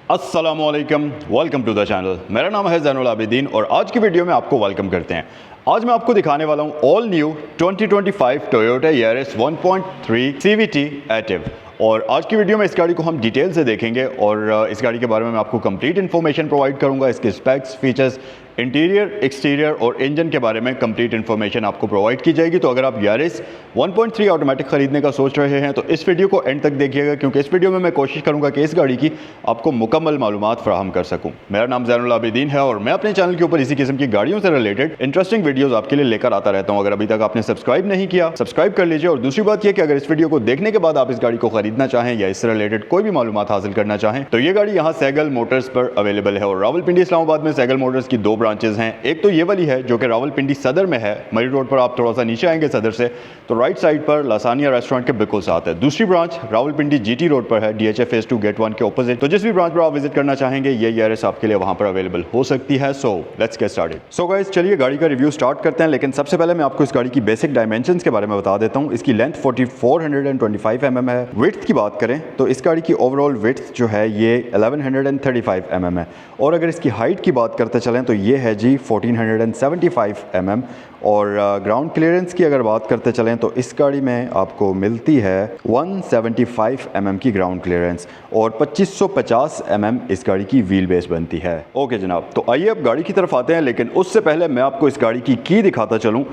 अस्सलामुअलैकुम, welcome to the channel. मेरा नाम है ज़ैनुल आबिदीन और आज की वीडियो में आपको वेलकम करते हैं। आज मैं आपको दिखाने वाला हूँ all new 2025 Toyota Yaris 1.3 CVT active. और आज की वीडियो में इस गाड़ी को हम डिटेल से देखेंगे और इस गाड़ी के बारे में मैं आपको कंप्लीट इन्फॉर्मेशन प्रोवाइड करूंगा। इसके स्पेक्स, फीचर्स, इंटीरियर, एक्सटीरियर और इंजन के बारे में कंप्लीट इन्फॉर्मेशन आपको प्रोवाइड की जाएगी। तो अगर आप यारिस 1.3 ऑटोमेटिक खरीदने का सोच रहे हैं तो इस वीडियो को एंड तक देखिएगा, क्योंकि इस वीडियो में मैं कोशिश करूंगा कि इस गाड़ी की आपको मुकम्मल मालूमात फराहम कर सकूं। मेरा नाम ज़ैनुल आबिदीन है और मैं अपने चैनल के ऊपर इसी किस्म की गाड़ियों से रिलेटेड इंटरेस्टिंग वीडियोस आपके लिए लेकर आता रहता हूं। अगर अभी तक आपने सब्सक्राइब नहीं किया, सब्सक्राइब कर लीजिए। और दूसरी बात यह कि अगर इस वीडियो को देखने के बाद आप इस गाड़ी को खरीदना चाहें या इससे रिलेटेड कोई भी मालूमात हासिल करना चाहें तो ये गाड़ी यहाँ सैगल मोटर्स पर अवेलेबल है। और रावलपिंडी इस्लामाबाद में सैगल मोटर्स की दो ब्रांचेज हैं। एक तो ये वाली है जो कि रावलपिंडी सदर में है, मरी रोड पर। आप थोड़ा सा नीचे आएंगे सदर से तो राइट साइड पर लासानिया रेस्टोरेंट के बिल्कुल साथ है। दूसरी ब्रांच रावलपिंडी GT रोड पर है, DHA फेज 2 गेट 1 के ऑपोजिट। तो जिस भी ब्रांच पर आप विजिट करना चाहेंगे ये यारिस आपके लिए वहां पर अवेलेबल हो सकती है। So let's get started. So guys, चलिए गाड़ी का रिव्यू स्टार्ट करते हैं। लेकिन सबसे पहले मैं आपको इस गाड़ी की बेसिक डायमेंशंस के बारे में बता देता हूँ। इसकी लेंथ 4425 mm है। विड्थ की बात करें तो इस गाड़ी की ओवरऑल विड्थ जो है ये 1135 mm है। और अगर इसकी हाइट की बात करते चलें तो ये है जी 1475 mm। और ग्राउंड क्लियरेंस की अगर बात करते चलें तो इस गाड़ी में आपको मिलती है 175 mm की ग्राउंड क्लियरेंस और 2550 mm इस गाड़ी की व्हील बेस बनती है। ओके जनाब, तो आइए अब गाड़ी की तरफ आते हैं। लेकिन उससे पहले मैं आपको इस गाड़ी की दिखाता चलूँ।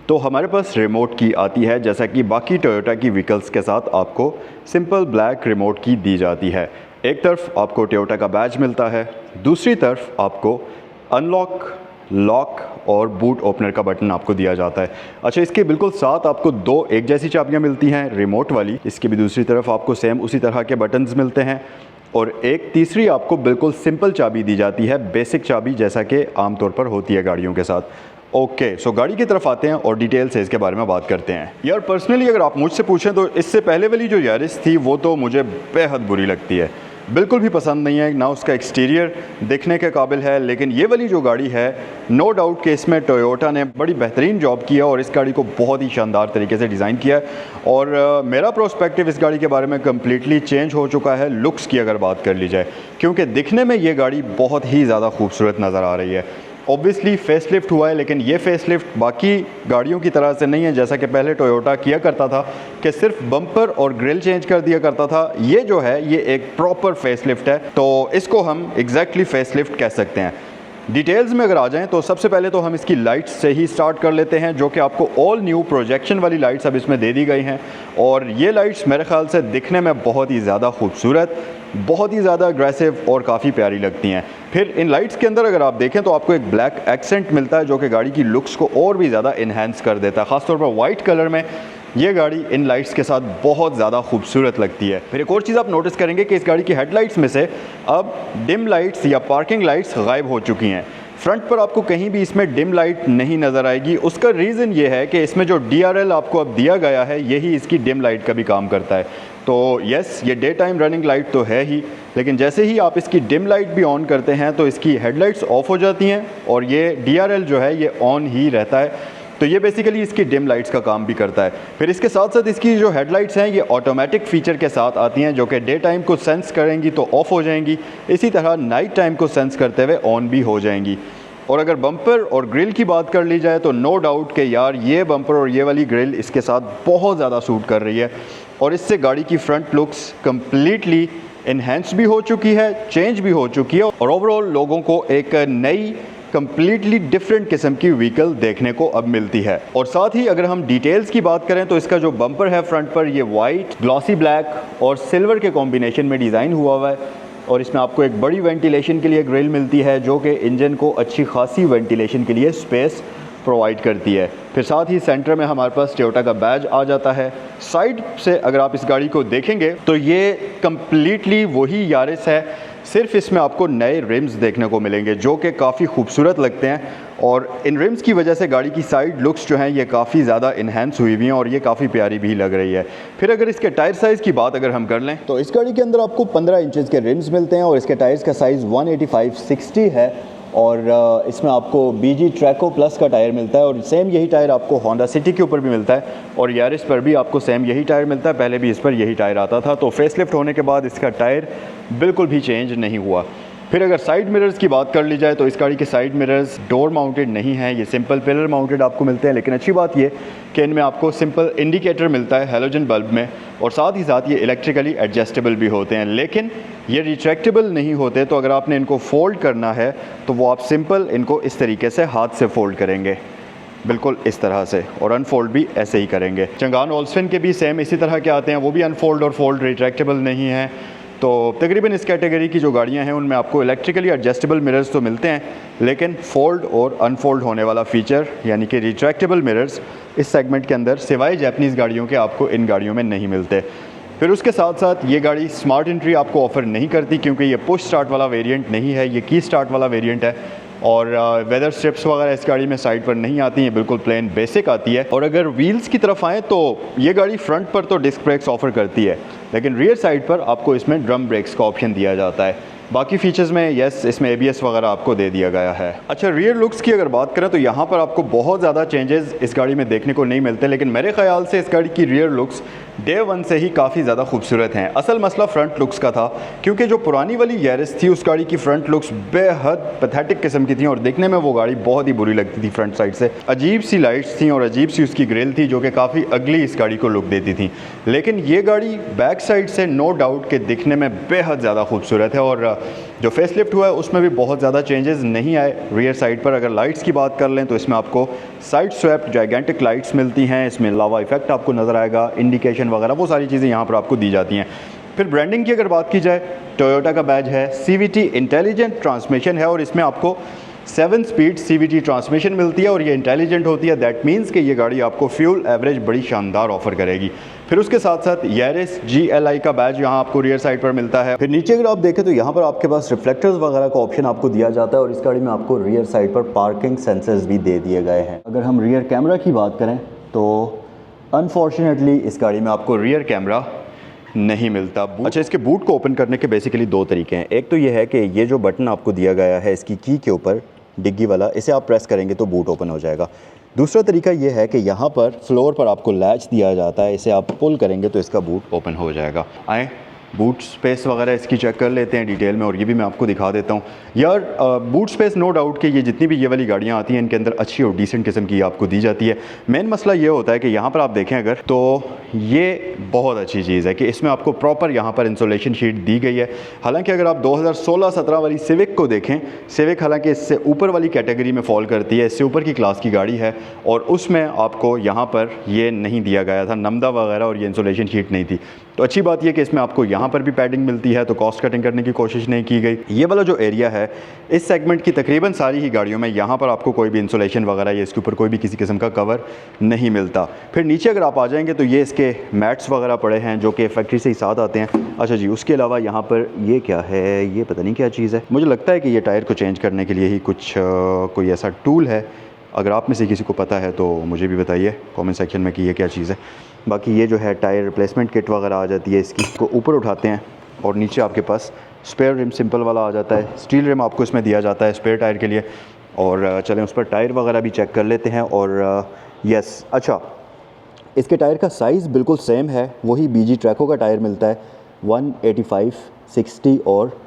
तो हमारे पास रिमोट की आती है, जैसा कि बाकी टोयोटा की व्हीकल्स के साथ आपको सिंपल ब्लैक रिमोट की दी जाती है। एक तरफ आपको टोयोटा का बैज मिलता है, दूसरी तरफ आपको अनलॉक, लॉक और बूट ओपनर का बटन आपको दिया जाता है। अच्छा, इसके बिल्कुल साथ आपको दो एक जैसी चाबियां मिलती हैं रिमोट वाली। इसके भी दूसरी तरफ आपको सेम उसी तरह के बटन्स मिलते हैं। और एक तीसरी आपको बिल्कुल सिंपल चाबी दी जाती है, बेसिक चाबी, जैसा कि आमतौर पर होती है गाड़ियों के साथ। ओके, सो गाड़ी की तरफ आते हैं और डिटेल से इसके बारे में बात करते हैं। यार पर्सनली अगर आप मुझसे पूछें तो इससे पहले वाली जो यारिस थी वो तो मुझे बेहद बुरी लगती है, बिल्कुल भी पसंद नहीं है। ना उसका एक्सटीरियर देखने के काबिल है। लेकिन ये वाली जो गाड़ी है, नो डाउट कि इसमें टोयोटा ने बड़ी बेहतरीन जॉब किया और इस गाड़ी को बहुत ही शानदार तरीके से डिज़ाइन किया है। और मेरा प्रोस्पेक्टिव इस गाड़ी के बारे में कम्प्लीटली चेंज हो चुका है लुक्स की अगर बात कर ली जाए, क्योंकि दिखने में ये गाड़ी बहुत ही ज़्यादा खूबसूरत नज़र आ रही है। ऑब्वियसली फेसलिफ्ट हुआ है, लेकिन ये फेसलिफ्ट बाकी गाड़ियों की तरह से नहीं है जैसा कि पहले टोयोटा किया करता था कि सिर्फ बम्पर और ग्रिल चेंज कर दिया करता था। ये जो है ये एक प्रॉपर फेसलिफ्ट है, तो इसको हम एग्जैक्टली फेसलिफ्ट कह सकते हैं। डिटेल्स में अगर आ जाएं तो सबसे पहले तो हम इसकी लाइट्स से ही स्टार्ट कर लेते हैं, जो कि आपको ऑल न्यू प्रोजेक्शन वाली लाइट्स अब इसमें दे दी गई हैं। और ये लाइट्स मेरे ख्याल से दिखने में बहुत ही ज़्यादा खूबसूरत, बहुत ही ज़्यादा अग्रेसिव और काफ़ी प्यारी लगती हैं। फिर इन लाइट्स के अंदर अगर आप देखें तो आपको एक ब्लैक एक्सेंट मिलता है जो कि गाड़ी की लुक्स को और भी ज़्यादा इन्हेंस कर देता है। ख़ासतौर पर वाइट कलर में ये गाड़ी इन लाइट्स के साथ बहुत ज़्यादा खूबसूरत लगती है। फिर एक और चीज़ आप नोटिस करेंगे कि इस गाड़ी की हेडलाइट्स में से अब डिम लाइट्स या पार्किंग लाइट्स गायब हो चुकी हैं। फ्रंट पर आपको कहीं भी इसमें डिम लाइट नहीं नज़र आएगी। उसका रीज़न ये है कि इसमें जो DRL आपको अब दिया गया है यही इसकी डिम लाइट का भी काम करता है। तो यस, ये डे टाइम रनिंग लाइट तो है ही, लेकिन जैसे ही आप इसकी डिम लाइट भी ऑन करते हैं तो इसकी हेडलाइट्स ऑफ हो जाती हैं और ये DRL जो है ये ऑन ही रहता है। तो ये बेसिकली इसकी डिम लाइट्स का काम भी करता है। फिर इसके साथ साथ इसकी जो हेडलाइट्स हैं ये ऑटोमेटिक फ़ीचर के साथ आती हैं, जो कि डे टाइम को सेंस करेंगी तो ऑफ़ हो जाएंगी, इसी तरह नाइट टाइम को सेंस करते हुए ऑन भी हो जाएंगी। और अगर बम्पर और ग्रिल की बात कर ली जाए तो नो डाउट कि यार ये बम्पर और ये वाली ग्रिल इसके साथ बहुत ज़्यादा सूट कर रही है और इससे गाड़ी की फ्रंट लुक्स कम्प्लीटली इन्हेंस भी हो चुकी है, चेंज भी हो चुकी है और ओवरऑल लोगों को एक नई कम्प्लीटली डिफरेंट किस्म की व्हीकल देखने को अब मिलती है। और साथ ही अगर हम डिटेल्स की बात करें तो इसका जो बम्पर है फ्रंट पर ये वाइट, ग्लॉसी ब्लैक और सिल्वर के कॉम्बिनेशन में डिज़ाइन हुआ है। और इसमें आपको एक बड़ी वेंटिलेशन के लिए ग्रिल मिलती है जो कि इंजन को अच्छी खासी वेंटिलेशन के लिए स्पेस प्रोवाइड करती है। फिर साथ ही सेंटर में हमारे पास टोयोटा का बैज आ जाता है। साइड से अगर आप इस गाड़ी को देखेंगे तो ये कम्प्लीटली वही यारिस है, सिर्फ इसमें आपको नए रिम्स देखने को मिलेंगे जो कि काफ़ी खूबसूरत लगते हैं। और इन रिम्स की वजह से गाड़ी की साइड लुक्स जो हैं ये काफ़ी ज़्यादा इन्हेंस हुई हुई हैं और ये काफ़ी प्यारी भी लग रही है। फिर अगर इसके टायर साइज़ की बात अगर हम कर लें तो इस गाड़ी के अंदर आपको 15 इंचज़ के रिम्स मिलते हैं और इसके टायर्स का साइज़ 185/60 है। और इसमें आपको BG ट्रैको प्लस का टायर मिलता है और सेम यही टायर आपको होंडा सिटी के ऊपर भी मिलता है और यारिस पर भी आपको सेम यही टायर मिलता है। पहले भी इस पर यही टायर आता था, तो फेसलिफ्ट होने के बाद इसका टायर बिल्कुल भी चेंज नहीं हुआ। फिर अगर साइड मिरर्स की बात कर ली जाए तो इस गाड़ी के साइड मिरर्स डोर माउंटेड नहीं हैं, ये सिंपल पिलर माउंटेड आपको मिलते हैं। लेकिन अच्छी बात ये कि इनमें आपको सिंपल इंडिकेटर मिलता है हैलोजन बल्ब में और साथ ही साथ ये इलेक्ट्रिकली एडजस्टेबल भी होते हैं, लेकिन ये रिट्रैक्टेबल नहीं होते। तो अगर आपने इनको फ़ोल्ड करना है तो वो आप सिंपल इनको इस तरीके से हाथ से फ़ोल्ड करेंगे, बिल्कुल इस तरह से, और अनफोल्ड भी ऐसे ही करेंगे। चंगान ओल्सफिन के भी सेम इसी तरह के आते हैं, वो भी अनफोल्ड और फोल्ड रिट्रैक्टेबल नहीं है। तो तकरीबन इस कैटेगरी की जो गाड़ियां हैं उनमें आपको इलेक्ट्रिकली एडजस्टेबल मिरर्स तो मिलते हैं, लेकिन फ़ोल्ड और अनफोल्ड होने वाला फ़ीचर यानी कि रिट्रैक्टेबल मिरर्स इस सेगमेंट के अंदर सिवाय जापानीज़ गाड़ियों के आपको इन गाड़ियों में नहीं मिलते। फिर उसके साथ साथ ये गाड़ी स्मार्ट एंट्री आपको ऑफ़र नहीं करती क्योंकि ये पुश स्टार्ट वाला वेरिएंट नहीं है, ये की स्टार्ट वाला वेरिएंट है। और वेदर स्ट्रिप्स वगैरह इस गाड़ी में साइड पर नहीं आती हैं, बिल्कुल प्लेन बेसिक आती है। और अगर व्हील्स की तरफ आएँ तो ये गाड़ी फ्रंट पर तो डिस्क ब्रेक्स ऑफ़र करती है, लेकिन रियर साइड पर आपको इसमें ड्रम ब्रेक्स का ऑप्शन दिया जाता है। बाकी फीचर्स में यस, इसमें ABS वगैरह आपको दे दिया गया है। अच्छा, रियर लुक्स की अगर बात करें तो यहाँ पर आपको बहुत ज़्यादा चेंजेस इस गाड़ी में देखने को नहीं मिलते, लेकिन मेरे ख्याल से इस गाड़ी की रियर लुक्स डे वन से ही काफ़ी ज़्यादा खूबसूरत हैं। असल मसला फ्रंट लुक्स का था, क्योंकि जो पुरानी वाली यारिस थी उस गाड़ी की फ्रंट लुक्स बेहद पैथेटिक किस्म की थी और देखने में वो गाड़ी बहुत ही बुरी लगती थी। फ्रंट साइड से अजीब सी लाइट्स थी और अजीब सी उसकी ग्रिल थी जो कि काफ़ी अगली इस गाड़ी को लुक देती थी। लेकिन ये गाड़ी बैक साइड से नो डाउट के दिखने में बेहद ज़्यादा खूबसूरत है और जो फेसलिफ्ट हुआ है उसमें भी बहुत ज़्यादा चेंजेस नहीं आए। रियर साइड पर अगर लाइट्स की बात कर लें तो इसमें आपको साइड स्वैप्ड जाइगेंटिक लाइट्स मिलती हैं, इसमें लावा इफेक्ट आपको नज़र आएगा, इंडिकेशन वगैरह वो सारी चीज़ें यहाँ पर आपको दी जाती हैं। फिर ब्रांडिंग की अगर बात की जाए, टोयोटा का बैज है, CVT इंटेलिजेंट ट्रांसमिशन है और इसमें आपको 7 स्पीड CVT ट्रांसमिशन मिलती है और ये इंटेलिजेंट होती है। दैट मीन्स कि ये गाड़ी आपको फ्यूल एवरेज बड़ी शानदार ऑफर करेगी। फिर उसके साथ साथ यारिस GLI का बैज यहाँ आपको रियर साइड पर मिलता है। फिर नीचे अगर आप देखें तो यहाँ पर आपके पास रिफ्लेक्टर्स वगैरह का ऑप्शन आपको दिया जाता है और इस गाड़ी में आपको रियर साइड पर पार्किंग सेंसर्स भी दे दिए गए हैं। अगर हम रियर कैमरा की बात करें तो अनफॉर्चुनेटली इस गाड़ी में आपको रियर कैमरा नहीं मिलता। अच्छा, इसके बूट को ओपन करने के बेसिकली 2 तरीके हैं। एक तो ये है कि ये जो बटन आपको दिया गया है इसकी की के ऊपर, डिग्गी वाला, इसे आप प्रेस करेंगे तो बूट ओपन हो जाएगा। दूसरा तरीका ये है कि यहाँ पर फ्लोर पर आपको लैच दिया जाता है, इसे आप पुल करेंगे तो इसका बूट ओपन हो जाएगा। आए बूट स्पेस वगैरह इसकी चेक कर लेते हैं डिटेल में और ये भी मैं आपको दिखा देता हूँ। यार बूट स्पेस नो डाउट कि ये जितनी भी ये वाली गाड़ियाँ आती हैं इनके अंदर अच्छी और डिसेंट किस्म की आपको दी जाती है। मेन मसला ये होता है कि यहाँ पर आप देखें अगर तो ये बहुत अच्छी चीज़ है कि इसमें आपको प्रॉपर यहाँ पर इंसुलेशन शीट दी गई है। हालांकि अगर आप 2016-17 वाली सिविक को देखें, सिविक हालांकि इससे ऊपर वाली कैटेगरी में फॉल करती है, इससे ऊपर की क्लास की गाड़ी है और उसमें आपको यहाँ पर ये नहीं दिया गया था, नमदा वगैरह और ये इंसुलेशन शीट नहीं थी। तो अच्छी बात यह कि इसमें आपको यहाँ पर भी पैडिंग मिलती है, तो कॉस्ट कटिंग करने की कोशिश नहीं की गई। ये वाला जो एरिया है इस सेगमेंट की तकरीबन सारी ही गाड़ियों में यहाँ पर आपको कोई भी इंसुलेशन वगैरह या इसके ऊपर कोई भी किसी किस्म का कवर नहीं मिलता। फिर नीचे अगर आप आ जाएंगे तो ये इसके मैट्स वगैरह पड़े हैं जो कि फैक्ट्री से ही साथ आते हैं। अच्छा जी, उसके अलावा यहाँ पर ये क्या है, ये पता नहीं क्या चीज़ है। मुझे लगता है कि ये टायर को चेंज करने के लिए ही कुछ कोई ऐसा टूल है। अगर आप में से किसी को पता है तो मुझे भी बताइए कमेंट सेक्शन में कि ये क्या चीज़ है। बाकी ये जो है टायर रिप्लेसमेंट किट वगैरह आ जाती है, इसकी को ऊपर उठाते हैं और नीचे आपके पास स्पेयर रिम सिंपल वाला आ जाता है। स्टील रिम आपको इसमें दिया जाता है स्पेयर टायर के लिए। और चलें उस पर टायर वगैरह भी चेक कर लेते हैं। और यस, अच्छा, इसके टायर का साइज़ बिल्कुल सेम है, वही BG ट्रैको का टायर मिलता है 185/60 और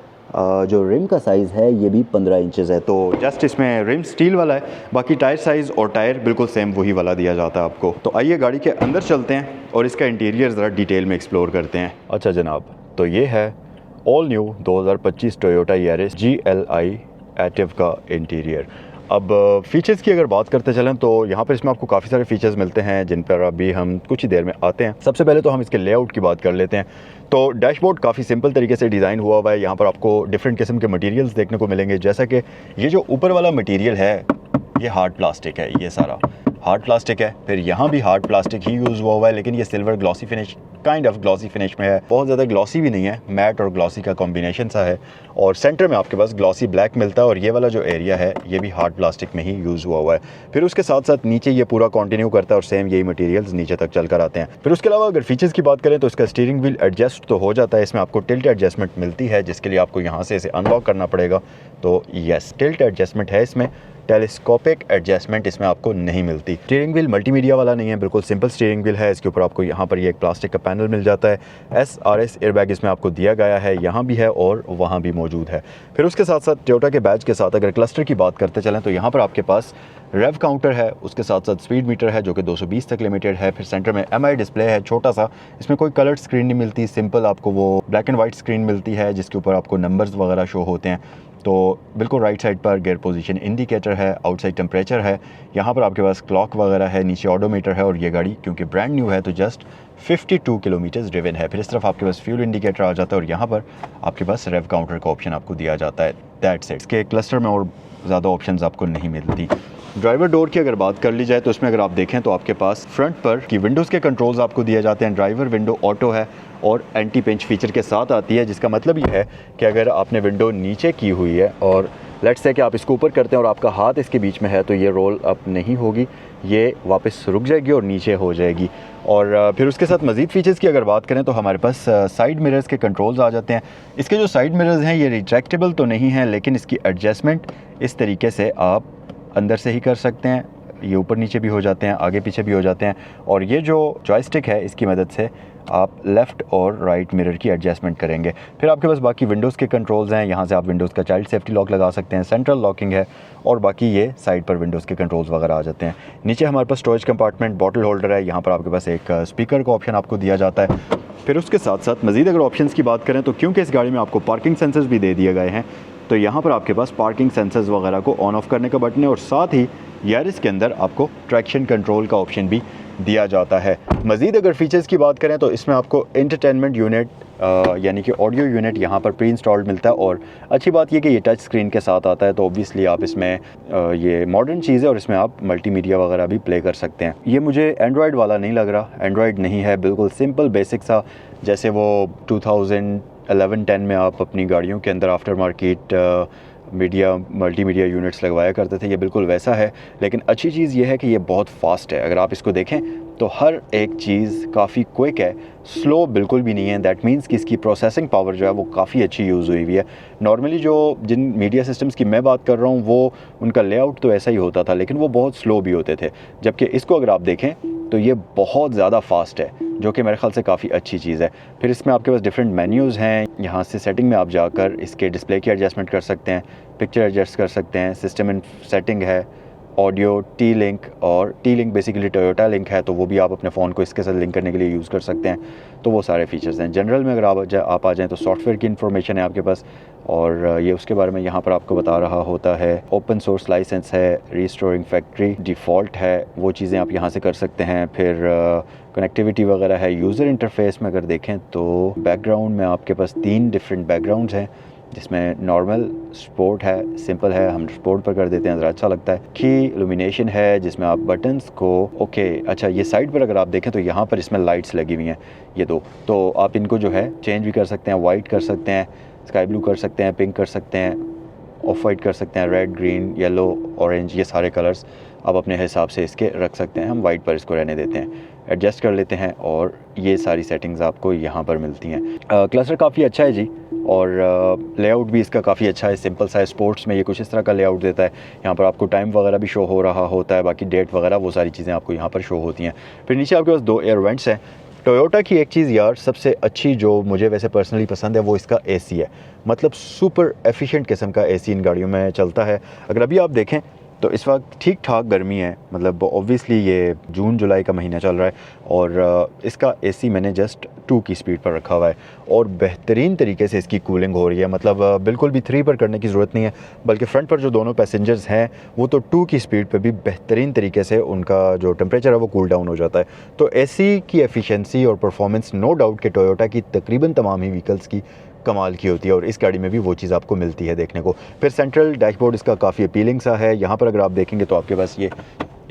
जो रिम का साइज़ है ये भी 15 इंचेस है। तो जस्ट इसमें रिम स्टील वाला है, बाकी टायर साइज़ और टायर बिल्कुल सेम वही वाला दिया जाता है आपको। तो आइए गाड़ी के अंदर चलते हैं और इसका इंटीरियर ज़रा डिटेल में एक्सप्लोर करते हैं। अच्छा जनाब, तो ये है all new 2025 Toyota Yaris GLI active का इंटीरियर। अब फ़ीचर्स की अगर बात करते चलें तो यहाँ पर इसमें आपको काफ़ी सारे फ़ीचर्स मिलते हैं जिन पर अभी हम कुछ ही देर में आते हैं। सबसे पहले तो हम इसके लेआउट की बात कर लेते हैं। तो डैशबोर्ड काफ़ी सिंपल तरीके से डिज़ाइन हुआ हुआ है। यहाँ पर आपको डिफरेंट किस्म के मटेरियल्स देखने को मिलेंगे, जैसा कि ये जो ऊपर वाला मटेरियल है ये हार्ड प्लास्टिक है। ये सारा हार्ड प्लास्टिक है, फिर यहाँ भी हार्ड प्लास्टिक ही यूज़ हुआ हुआ है, लेकिन ये silver glossy finish, kind of glossy finish में है। बहुत ज़्यादा ग्लॉसी भी नहीं है, मैट और ग्लॉसी का कॉम्बिनेशन सा है। और सेंटर में आपके पास ग्लॉसी ब्लैक मिलता है और ये वाला जो एरिया है ये भी हार्ड प्लास्टिक में ही यूज़ हुआ हुआ है। फिर उसके साथ साथ नीचे ये पूरा कंटिन्यू करता है और सेम यही मटेरियल्स नीचे तक चल कर आते हैं। फिर उसके अलावा अगर फीचर्स की बात करें तो इसका स्टीयरिंग व्हील एडजस्ट तो हो जाता है, इसमें आपको टिल्ट एडजस्टमेंट मिलती है जिसके लिए आपको यहाँ से इसे अनलॉक करना पड़ेगा। तो यस, टिल्ट एडजस्टमेंट है इसमें, टेलीस्कोपिक एडजस्टमेंट इसमें आपको नहीं मिलती। स्टीयरिंग व्हील मल्टीमीडिया वाला नहीं है, बिल्कुल सिंपल स्टीयरिंग व्हील है। इसके ऊपर आपको यहाँ पर ये एक प्लास्टिक का पैनल मिल जाता है। SRS एयरबैग इसमें आपको दिया गया है, यहाँ भी है और वहाँ भी मौजूद है। फिर उसके साथ साथ टोयोटा के बैज के साथ अगर क्लस्टर की बात करते चलें तो यहाँ पर आपके पास रेव काउंटर है, उसके साथ साथ स्पीड मीटर है जो कि 220 तक लिमिटेड है। फिर सेंटर में MI डिस्प्ले है छोटा सा, इसमें कोई कलर्ड स्क्रीन नहीं मिलती, सिंपल आपको वो ब्लैक एंड वाइट स्क्रीन मिलती है जिसके ऊपर आपको नंबर्स वगैरह शो होते हैं। तो बिल्कुल राइट साइड पर गियर पोजीशन इंडिकेटर है, आउटसाइड टेम्परेचर है, यहाँ पर आपके पास क्लॉक वगैरह है, नीचे ऑडोमीटर है और ये गाड़ी क्योंकि ब्रांड न्यू है तो जस्ट 52 किलोमीटर्स ड्रिवन है। फिर इस तरफ आपके पास फ्यूल इंडिकेटर आ जाता है और यहाँ पर आपके पास रेव काउंटर का ऑप्शन आपको दिया जाता है। That's it. इसके क्लस्टर में और ज़्यादा ऑप्शंस आपको नहीं मिलती। ड्राइवर डोर की अगर बात कर ली जाए तो इसमें अगर आप देखें तो आपके पास फ्रंट पर की विंडोज़ के कंट्रोल्स आपको दिए जाते हैं। ड्राइवर विंडो ऑटो है और एंटी पिंच फीचर के साथ आती है, जिसका मतलब ये है कि अगर आपने विंडो नीचे की हुई है और लेट्स से कि आप इसको ऊपर करते हैं और आपका हाथ इसके बीच में है तो ये रोल अप नहीं होगी, ये वापस रुक जाएगी और नीचे हो जाएगी। और फिर उसके साथ मज़ीद फीचर्स की अगर बात करें तो हमारे पास साइड मिरर्स के कंट्रोल्स आ जाते हैं। इसके जो साइड मिरर्स हैं ये रिट्रैक्टेबल तो नहीं हैं, लेकिन इसकी एडजस्टमेंट इस तरीके से आप अंदर से ही कर सकते हैं, ये ऊपर नीचे भी हो जाते हैं, आगे पीछे भी हो जाते हैं। और ये जो जॉयस्टिक है इसकी मदद से आप लेफ़्ट और राइट मिरर की एडजस्टमेंट करेंगे। फिर आपके पास बाकी विंडोज़ के कंट्रोल्स हैं, यहाँ से आप विंडोज़ का चाइल्ड सेफ्टी लॉक लगा सकते हैं, सेंट्रल लॉकिंग है और बाकी ये साइड पर विंडोज़ के कंट्रोल्स वगैरह आ जाते हैं। नीचे हमारे पास स्टोरेज कंपार्टमेंट, बॉटल होल्डर है, यहाँ पर आपके पास एक स्पीकर का ऑप्शन आपको दिया जाता है। फिर उसके साथ साथ मज़ीद अगर ऑप्शंस की बात करें तो क्योंकि इस गाड़ी में आपको पार्किंग सेंसर्स भी दे दिए गए हैं तो यहाँ पर आपके पास पार्किंग सेंसर्स वगैरह को ऑन ऑफ करने का बटन है और साथ ही यारिस के अंदर आपको ट्रैक्शन कंट्रोल का ऑप्शन भी दिया जाता है। मज़ीद अगर फीचर्स की बात करें तो इसमें आपको एंटरटेनमेंट यूनिट यानी कि ऑडियो यूनिट यहाँ पर प्री इंस्टॉल्ड मिलता है और अच्छी बात यह कि ये टच स्क्रीन के साथ आता है तो ऑब्वियसली आप इसमें ये मॉडर्न चीज़ है और इसमें आप मल्टीमीडिया वगैरह भी प्ले कर सकते हैं। ये मुझे एंड्रॉयड वाला नहीं लग रहा, एंड्रॉयड नहीं है, बिल्कुल सिंपल बेसिक सा, जैसे वो 2011-10 में आप अपनी गाड़ियों के अंदर आफ्टर मार्केट मल्टीमीडिया यूनिट्स लगवाया करते थे, ये बिल्कुल वैसा है। लेकिन अच्छी चीज़ ये है कि ये बहुत फास्ट है, अगर आप इसको देखें तो हर एक चीज़ काफ़ी क्विक है, स्लो बिल्कुल भी नहीं है। दैट मीन्स कि इसकी प्रोसेसिंग पावर जो है वो काफ़ी अच्छी यूज़ हुई हुई है। नॉर्मली जो जिन मीडिया सिस्टम्स की मैं बात कर रहा हूँ वो उनका लेआउट तो ऐसा ही होता था लेकिन वो बहुत स्लो भी होते थे, जबकि इसको अगर आप देखें तो ये बहुत ज़्यादा फास्ट है, जो कि मेरे ख्याल से काफ़ी अच्छी चीज़ है। फिर इसमें आपके पास डिफरेंट मेन्यूज़ हैं, यहाँ से सेटिंग में आप जाकर इसके डिस्प्ले की एडजस्टमेंट कर सकते हैं, पिक्चर एडजस्ट कर सकते हैं, सिस्टम इन सेटिंग है, ऑडियो, T-Link, और T-Link बेसिकली टोयोटा लिंक है तो वो भी आप अपने फ़ोन को इसके साथ लिंक करने के लिए यूज़ कर सकते हैं। तो वो सारे फीचर्स हैं। जनरल में अगर आप आ जाएँ तो सॉफ्टवेयर की इन्फॉर्मेशन है आपके पास और ये उसके बारे में यहाँ पर आपको बता रहा होता है। ओपन सोर्स लाइसेंस है, रिस्टोरिंग फैक्ट्री डिफ़ॉल्ट है, वो चीज़ें आप यहाँ से कर सकते हैं। फिर कनेक्टिविटी वगैरह है। यूज़र इंटरफेस में अगर देखें तो बैकग्राउंड में आपके पास 3 डिफरेंट बैकग्राउंड्स हैं, जिसमें नॉर्मल, स्पोर्ट है, सिंपल है, हम स्पोर्ट पर कर देते हैं, ज़रा अच्छा लगता है। की इल्यूमिनेशन है जिसमें आप बटन्स को अच्छा ये साइड पर अगर आप देखें तो यहाँ पर इसमें लाइट्स लगी हुई हैं ये 2, तो आप इनको जो है चेंज भी कर सकते हैं, वाइट कर सकते हैं, स्काई ब्लू कर सकते हैं, पिंक कर सकते हैं, ऑफ वाइट कर सकते हैं, रेड, ग्रीन, येलो, ऑरेंज, ये सारे कलर्स आप अपने हिसाब से इसके रख सकते हैं। हम वाइट पर इसको रहने देते हैं, एडजस्ट कर लेते हैं और ये सारी सेटिंग्स आपको यहाँ पर मिलती हैं। क्लस्टर काफ़ी अच्छा है जी और लेआउट भी इसका काफ़ी अच्छा है, सिंपल सा है। स्पोर्ट्स में ये कुछ इस तरह का लेआउट देता है, यहाँ पर आपको टाइम वगैरह भी शो हो रहा होता है, बाकी डेट वगैरह वो सारी चीज़ें आपको यहाँ पर शो होती हैं। फिर नीचे आपके पास 2 एयर वेंट्स हैं। टोयोटा की एक चीज़ यार सबसे अच्छी जो मुझे वैसे पर्सनली पसंद है वो इसका AC है, मतलब सुपर एफिशिएंट किस्म का AC इन गाड़ियों में चलता है। अगर अभी आप देखें तो इस वक्त ठीक ठाक गर्मी है, मतलब ऑब्वियसली ये जून जुलाई का महीना चल रहा है और इसका AC मैंने जस्ट 2 की स्पीड पर रखा हुआ है और बेहतरीन तरीके से इसकी कूलिंग हो रही है। मतलब बिल्कुल भी 3 पर करने की ज़रूरत नहीं है, बल्कि फ्रंट पर जो दोनों पैसेंजर्स हैं वो तो 2 की स्पीड पर भी बेहतरीन तरीके से उनका जो टेम्परेचर है वो कूल डाउन हो जाता है। तो AC की एफिशिएंसी और परफॉर्मेंस नो डाउट के टोयोटा की तकरीबन तमाम ही व्हीकल्स की कमाल की होती है और इस गाड़ी में भी वो चीज़ आपको मिलती है देखने को। फिर सेंट्रल डैशबोर्ड इसका काफ़ी अपीलिंग सा है, यहाँ पर अगर आप देखेंगे तो आपके पास ये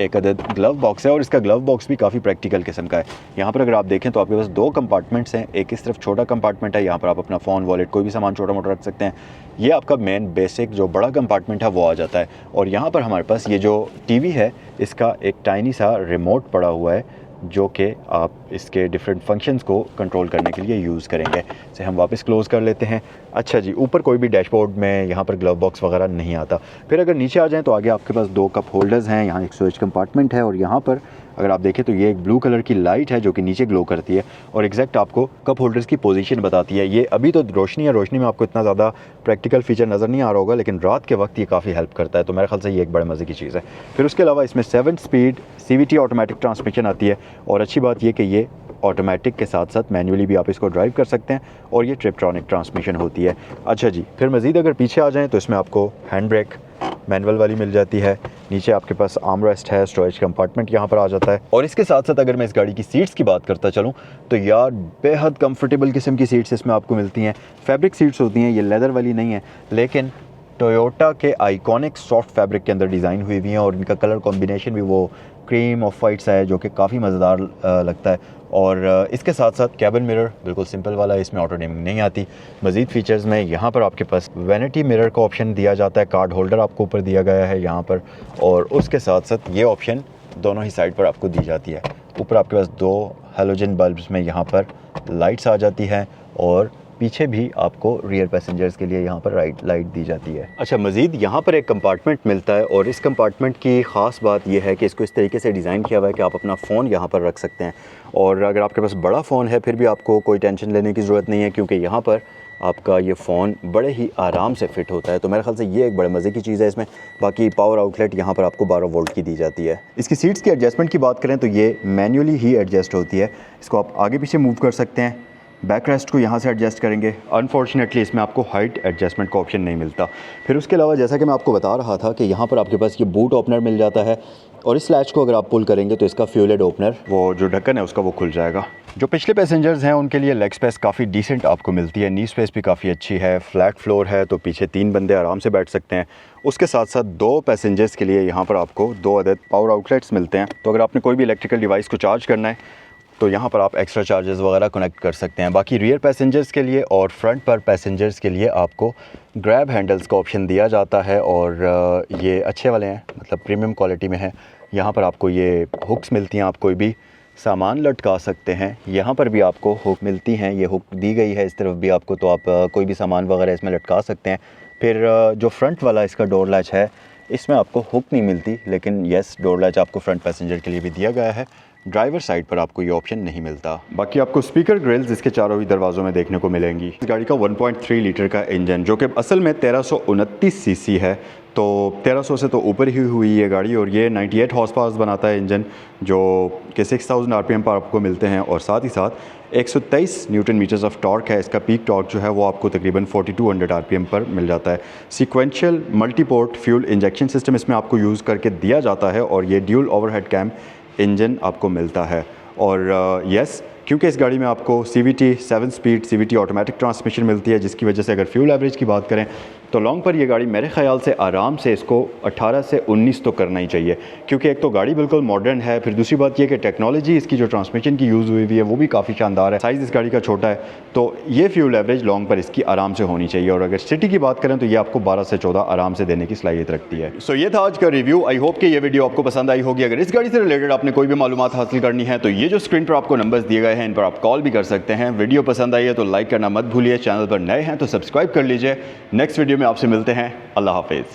एक अदद ग्लव बॉक्स है और इसका ग्लव बॉक्स भी काफ़ी प्रैक्टिकल किस्म का है। यहाँ पर अगर आप देखें तो आपके पास 2 कंपार्टमेंट्स हैं। एक इस तरफ छोटा कंपार्टमेंट है, यहाँ पर आप अपना फ़ोन, वॉलेट, कोई भी सामान छोटा मोटा रख सकते हैं। ये आपका मेन बेसिक जो बड़ा कंपार्टमेंट है वो आ जाता है। और यहाँ पर हमारे पास ये जो टीवी है इसका एक टाइनी सा रिमोट पड़ा हुआ है जो कि आप इसके डिफरेंट फंक्शंस को कंट्रोल करने के लिए यूज़ करेंगे। इसे हम वापस क्लोज़ कर लेते हैं। अच्छा जी, ऊपर कोई भी डैशबोर्ड में यहाँ पर ग्लव बॉक्स वगैरह नहीं आता। फिर अगर नीचे आ जाएं तो आगे आपके पास 2 कप होल्डर्स हैं, यहाँ एक स्टोरेज कंपार्टमेंट है और यहाँ पर अगर आप देखें तो ये एक ब्लू कलर की लाइट है जो कि नीचे ग्लो करती है और एग्जैक्ट आपको कप होल्डर्स की पोजीशन बताती है। ये अभी तो रोशनी है, रोशनी में आपको इतना ज़्यादा प्रैक्टिकल फीचर नज़र नहीं आ रहा होगा, लेकिन रात के वक्त ये काफ़ी हेल्प करता है। तो मेरे ख्याल से ये एक बड़े मज़े की चीज़ है। फिर उसके अलावा इसमें 7 स्पीड CVT ऑटोमेटिक ट्रांसमिशन आती है और अच्छी बात ये कि ये ऑटोमेटिक के साथ साथ मैनुअली भी आप इसको ड्राइव कर सकते हैं और ये ट्रिपट्रॉनिक ट्रांसमिशन होती है। अच्छा जी, फिर मज़ीद अगर पीछे आ जाएँ तो इसमें आपको हैंड ब्रेक मैनुअल वाली मिल जाती है। नीचे आपके पास आर्म रेस्ट है, स्टोरेज कंपार्टमेंट यहाँ पर आ जाता है। और इसके साथ साथ अगर मैं इस गाड़ी की सीट्स की बात करता चलूँ तो यार बेहद कंफर्टेबल किस्म की सीट्स इसमें आपको मिलती हैं। फैब्रिक सीट्स होती हैं, ये लेदर वाली नहीं है, लेकिन टोयोटा के आइकॉनिक सॉफ्ट फैब्रिक के अंदर डिज़ाइन हुई हुई हैं और इनका कलर कॉम्बिनेशन भी वो क्रीम ऑफ वाइट सा है जो कि काफ़ी मज़ेदार लगता है। और इसके साथ साथ कैबिन मिरर बिल्कुल सिंपल वाला है, इसमें ऑटो डिमिंग नहीं आती। मज़ीद फ़ीचर्स में यहाँ पर आपके पास वैनिटी मिरर का ऑप्शन दिया जाता है, कार्ड होल्डर आपको ऊपर दिया गया है यहाँ पर, और उसके साथ साथ ये ऑप्शन दोनों ही साइड पर आपको दी जाती है। ऊपर आपके पास 2 हैलोजन बल्ब्स में यहाँ पर लाइट्स आ जाती हैं और पीछे भी आपको रियर पैसेंजर्स के लिए यहाँ पर लाइट दी जाती है। अच्छा, मज़ीद यहाँ पर एक कंपार्टमेंट मिलता है और इस कंपार्टमेंट की ख़ास बात यह है कि इसको इस तरीके से डिज़ाइन किया हुआ है कि आप अपना फ़ोन यहाँ पर रख सकते हैं। और अगर आपके पास बड़ा फ़ोन है फिर भी आपको कोई टेंशन लेने की ज़रूरत नहीं है, क्योंकि यहाँ पर आपका ये फ़ोन बड़े ही आराम से फ़िट होता है। तो मेरे ख्याल से ये एक बड़े मज़े की चीज़ है इसमें। बाकी पावर आउटलेट यहाँ पर आपको 12 वोल्ट की दी जाती है। इसकी सीट्स की एडजस्टमेंट की बात करें तो ये मैन्युअली ही एडजस्ट होती है। इसको आप आगे पीछे मूव कर सकते हैं। बैक रेस्ट को यहाँ से एडजस्ट करेंगे। अनफॉर्चुनेटली इसमें आपको हाइट एडजस्टमेंट का ऑप्शन नहीं मिलता। फिर उसके अलावा जैसा कि मैं आपको बता रहा था कि यहाँ पर आपके पास ये बूट ओपनर मिल जाता है और इस लैच को अगर आप पुल करेंगे तो इसका फ्यूल हेड ओपनर, वो जो ढक्कन है उसका, वो खुल जाएगा। जो पिछले पैसेंजर्स हैं उनके लिए लेग स्पेस काफ़ी डिसेंट आपको मिलती है, नी स्पेस भी काफ़ी अच्छी है, फ्लैट फ्लोर है तो पीछे 3 बंदे आराम से बैठ सकते हैं। उसके साथ साथ 2 पैसेंजर्स के लिए यहाँ पर आपको 2 अदद पावर आउटलेट्स मिलते हैं। तो अगर आपने कोई भी इलेक्ट्रिकल डिवाइस को चार्ज करना है तो यहाँ पर आप एक्स्ट्रा चार्जेस वगैरह कनेक्ट कर सकते हैं। बाकी रियर पैसेंजर्स के लिए और फ्रंट पर पैसेंजर्स के लिए आपको ग्रैब हैंडल्स का ऑप्शन दिया जाता है और ये अच्छे वाले हैं, मतलब प्रीमियम क्वालिटी में है। यहाँ पर आपको ये हुक्स मिलती हैं, आप कोई भी सामान लटका सकते हैं। यहाँ पर भी आपको हुक मिलती हैं, ये हुक दी गई है इस तरफ भी आपको, तो आप कोई भी सामान वगैरह इसमें लटका सकते हैं। फिर जो फ्रंट वाला इसका डोर लैच है इसमें आपको हुक नहीं मिलती, लेकिन येस डोर लैच आपको फ्रंट पैसेंजर के लिए भी दिया गया है। ड्राइवर साइड पर आपको ये ऑप्शन नहीं मिलता। बाकी आपको स्पीकर ग्रिल्स इसके चारों ही दरवाज़ों में देखने को मिलेंगी। इस गाड़ी का 1.3 लीटर का इंजन जो कि असल में 1329 सीसी है, तो 1300 से तो ऊपर ही हुई ये गाड़ी और ये 98 हॉर्स पावर बनाता है इंजन, जो कि 6000 आरपीएम पर आपको मिलते हैं और साथ ही साथ 123 न्यूटन मीटर्स ऑफ टॉर्क है। इसका पीक टॉर्क जो है वो आपको तकरीबन 4200 आरपीएम पर मिल जाता है। Sequential multiport fuel injection system इसमें आपको यूज़ करके दिया जाता है और ये ड्यूल ओवरहेड कैम इंजन आपको मिलता है। और यस, क्योंकि इस गाड़ी में आपको CVT 7 speed CVT automatic transmission मिलती है, जिसकी वजह से अगर फ्यूल एवरेज की बात करें तो लॉन्ग पर ये गाड़ी मेरे ख्याल से आराम से इसको 18 से 19 तो करना ही चाहिए, क्योंकि एक तो गाड़ी बिल्कुल मॉडर्न है, फिर दूसरी बात ये कि टेक्नोलॉजी इसकी जो ट्रांसमिशन की यूज़ हुई है वो भी काफ़ी शानदार है। साइज़ इस गाड़ी का छोटा है तो ये फ्यूल एवरेज लॉन्ग पर इसकी आराम से होनी चाहिए। और अगर सिटी की बात करें तो ये आपको 12 से 14 आराम से देने की सलाहियत रखती है। सो ये था आज का रिव्यू। आई होप कि ये वीडियो आपको पसंद आई होगी। अगर इस गाड़ी से रिलेटेड आपने कोई भी मालूमात हासिल करनी है तो ये जो स्क्रीन पर आपको नंबर्स दिए गए हैं इन पर आप कॉल भी कर सकते हैं। वीडियो पसंद आई है तो लाइक करना मत भूलिए, चैनल पर नए हैं तो सब्सक्राइब कर लीजिए। नेक्स्ट वीडियो में आपसे मिलते हैं। अल्लाह हाफिज़।